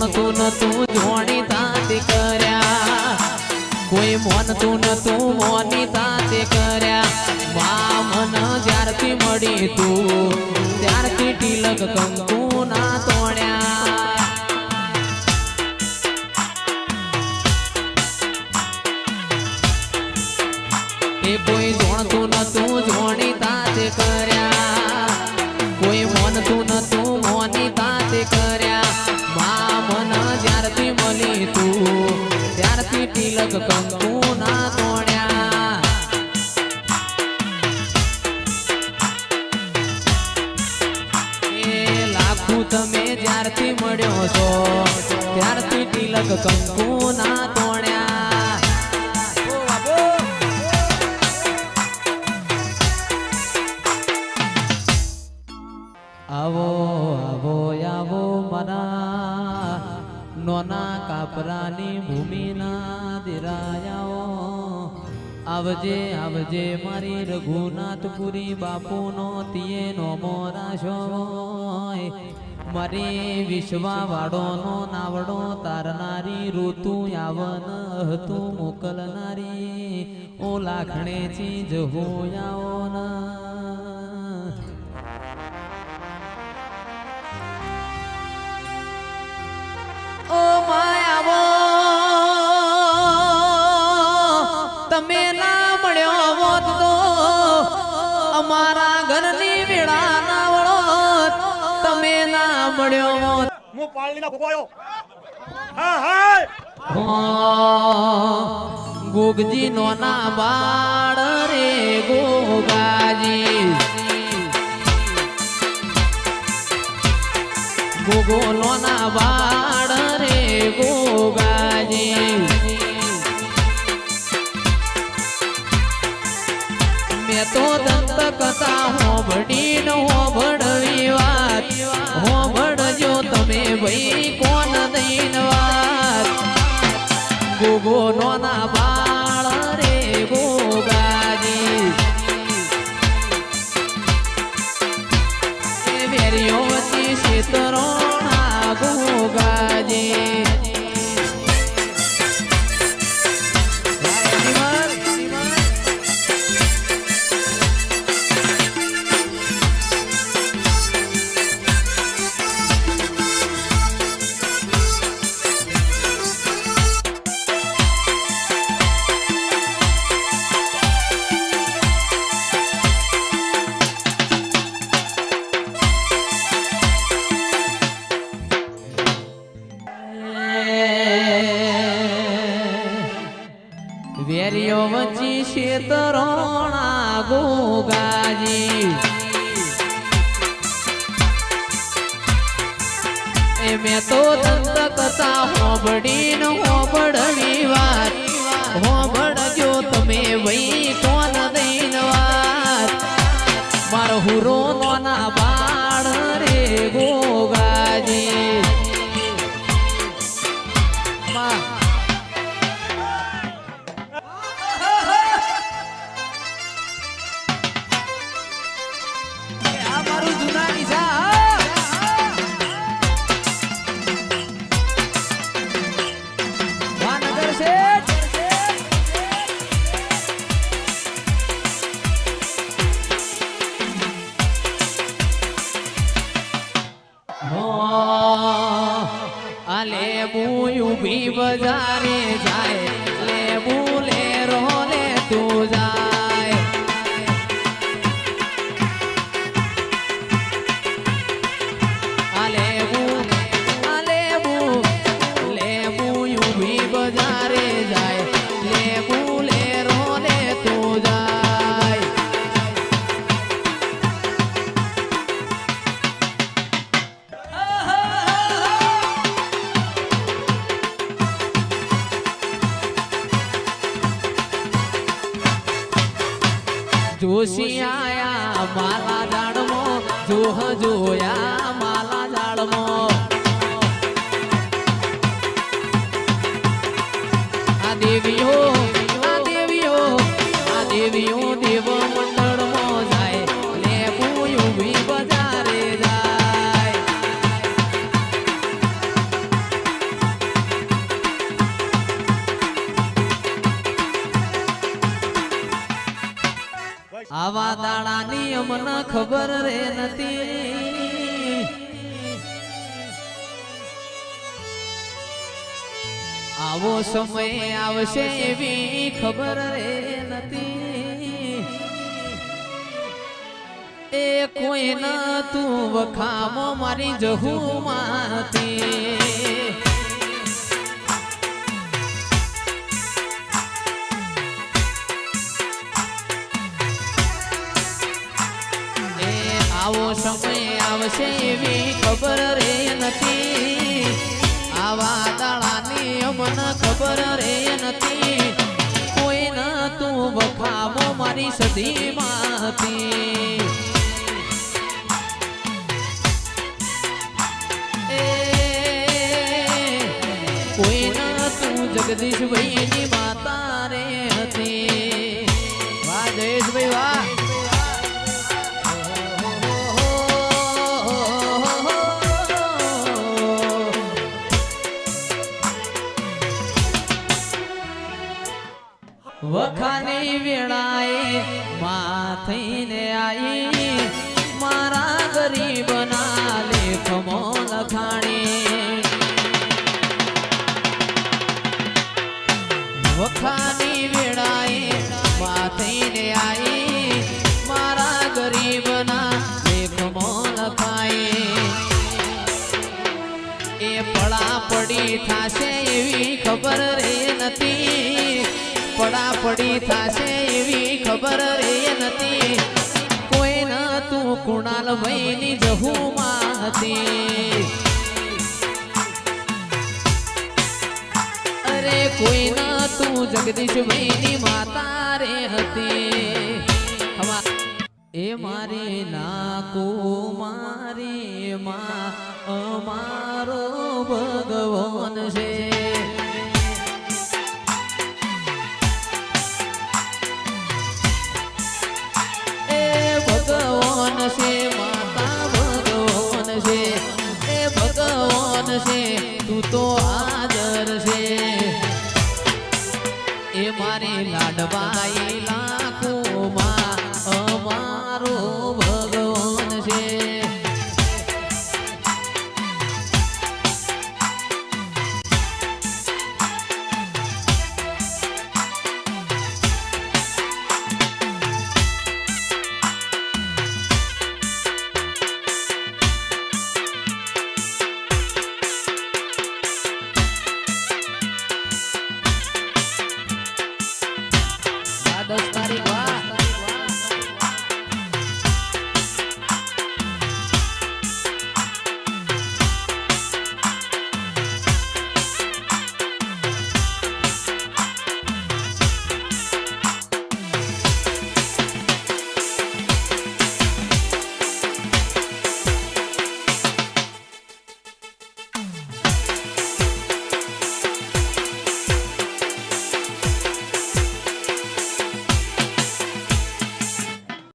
જોણતું નતું જોણી તાતે કર્યા કોઈ મોનતું નતું મોની તાતે કર્યા મન જ્યારથી મળી તું ત્યારથી તિલક કંકુ ના તોડ્યા એ કોઈ જોણતું નતું જોણી તાતે કર્યા કોઈ મોનતું નતું મોની તાતે કર્યા મન જ્યારથી મળી તું ત્યારથી તિલક કંકુ ના તોડ્યા એ લાખું તમે જ્યારથી મળ્યો છો ત્યારથી તિલક કંકુ ના તોડ્યા આવો આવો આવો મારા નોના કાપરાની ભૂમિના દિરાયાઓ આવજે આવજે મારી રઘુનાથપુરી બાપુનો તિયે નોમો રાશો મારી વિશ્વાવાળોનો નાવડો તારનારી ઋતુ યાવન હતું મોકલનારી ઓ લાખણે ચીજ હોયાઓ ના ઓ માયાવો તમે ના મળ્યો હોત તો અમારા ઘરની વેળા ના વળો તમે ના મળ્યો હોત હું પાળીના ભોગવાયો હા હા ગોગજી નો ના બાળ રે ગોગાજી ગોગો નો ના બાળ રે ગોગાજી મેં તો દંત કથા હોબડી ન હોબડવી વાત હોબડજો તમે ભાઈ કોણ દઈન વાત ગોગો નો ના બાળ રે ગોગાજી વેરીઓ વતી શીતરોણા ગોગાજી વેરીઓ વચ્ચી શેતરોણા ગોગાજી એ મેં તો દંત કથા હોબડી ન હોબડવી વાત હોબડજો તમે વઈ કોણ દઈન વાત મારો હુરો નોના બાળ રે ગોગાજી ઉભી બજારે જાય લેબુ લે રો લે તું જાય લેબુ ઉભી બજારે જાય લેબુ લે રો લે તું જાય જોશી આયા માલા ઝાડમો જોહ જોયા માલા ઝાડમો આ દેવીઓ દેવ મંડળમાં જાય લેબુ ઉભી બજારે જાય ખબર રે નથી. આવો સમય આવશે એવી ખબર રે નથી. એ કોઈ ન તું વખામો મારી જહુમાંથી. આવો સમય આવશે એવી ખબર રે નથી. આવા દાડાની અમને ખબર રે નથી. કોઈ ન તું વખામો મારી સદીમાંથી. કોઈ ન તું જગદીશભાઈ ની માતા રે હતી. વાહ જયેશભાઈ વાહ. વખાની વેળાએ માં થઈને આઈ મારા ગરીબના લેખમો લખાણી. વખાની વેળાએ માં થઈને આઈ મારા ગરીબના લેખમો લખાઈ. એ પડાપડી થાશે એવી ખબર રે નથી. પડાપડી થાશે એવી ખબર રે નથી. કોઈ ન તું કુણાલ ભાઈની જહુમાંથી. અરે કોઈ ન તું જગદીશભાઈની માતા રે હતી. એ મારી નાકો મારી માં અમારો ભગવાન છે. ભગવાન છે માતા ભગવાન છે. એ ભગવાન છે તું તો હાજર છે. એ મારી લાડબાઈ